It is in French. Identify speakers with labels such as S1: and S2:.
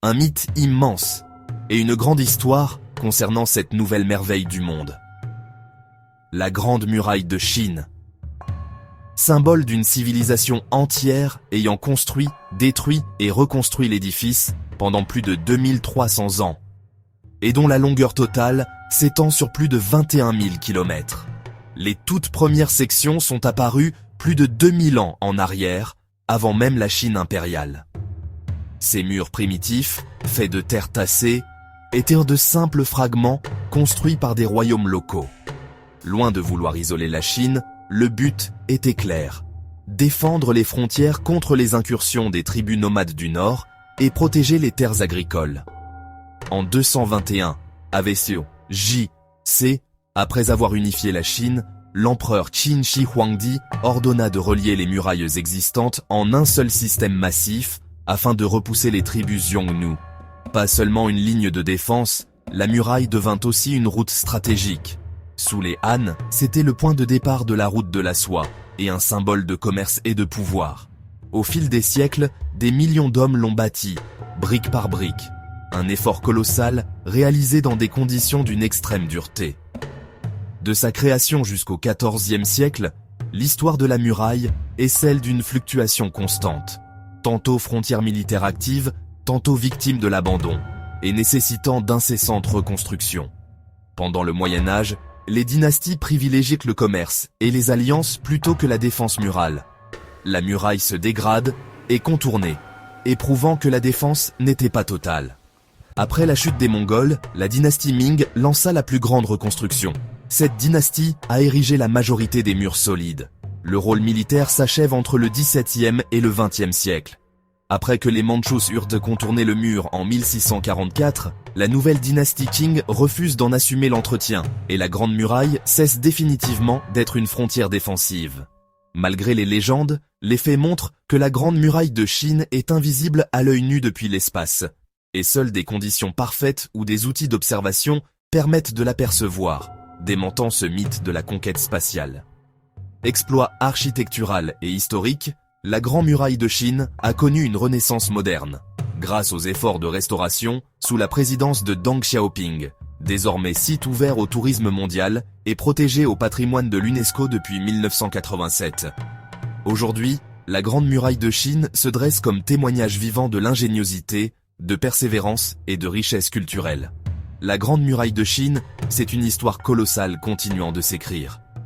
S1: Un mythe immense et une grande histoire concernant cette nouvelle merveille du monde. La Grande Muraille de Chine. Symbole d'une civilisation entière ayant construit, détruit et reconstruit l'édifice pendant plus de 2300 ans et dont la longueur totale s'étend sur plus de 21 000 km. Les toutes premières sections sont apparues plus de 2000 ans en arrière, avant même la Chine impériale. Ces murs primitifs, faits de terre tassée, étaient de simples fragments construits par des royaumes locaux. Loin de vouloir isoler la Chine, le but était clair: défendre les frontières contre les incursions des tribus nomades du Nord et protéger les terres agricoles. En 221, avec J.C., après avoir unifié la Chine, l'empereur Qin Shi Huangdi ordonna de relier les murailles existantes en un seul système massif afin de repousser les tribus Xiongnu. Pas seulement une ligne de défense, la muraille devint aussi une route stratégique. Sous les Han, c'était le point de départ de la route de la soie et un symbole de commerce et de pouvoir. Au fil des siècles, des millions d'hommes l'ont bâti, brique par brique. Un effort colossal réalisé dans des conditions d'une extrême dureté. De sa création jusqu'au XIVe siècle, l'histoire de la muraille est celle d'une fluctuation constante, tantôt frontière militaire active, tantôt victime de l'abandon, et nécessitant d'incessantes reconstructions. Pendant le Moyen Âge, les dynasties privilégiaient le commerce et les alliances plutôt que la défense murale. La muraille se dégrade et contournée, éprouvant que la défense n'était pas totale. Après la chute des Mongols, la dynastie Ming lança la plus grande reconstruction. Cette dynastie a érigé la majorité des murs solides. Le rôle militaire s'achève entre le XVIIe et le XXe siècle. Après que les Mandchous eurent contourné le mur en 1644, la nouvelle dynastie Qing refuse d'en assumer l'entretien et la Grande Muraille cesse définitivement d'être une frontière défensive. Malgré les légendes, les faits montrent que la Grande Muraille de Chine est invisible à l'œil nu depuis l'espace, et seules des conditions parfaites ou des outils d'observation permettent de l'apercevoir, démentant ce mythe de la conquête spatiale. Exploit architectural et historique, la Grande Muraille de Chine a connu une renaissance moderne, grâce aux efforts de restauration sous la présidence de Deng Xiaoping, désormais site ouvert au tourisme mondial et protégé au patrimoine de l'UNESCO depuis 1987. Aujourd'hui, la Grande Muraille de Chine se dresse comme témoignage vivant de l'ingéniosité, de persévérance et de richesse culturelle. La Grande Muraille de Chine, c'est une histoire colossale continuant de s'écrire.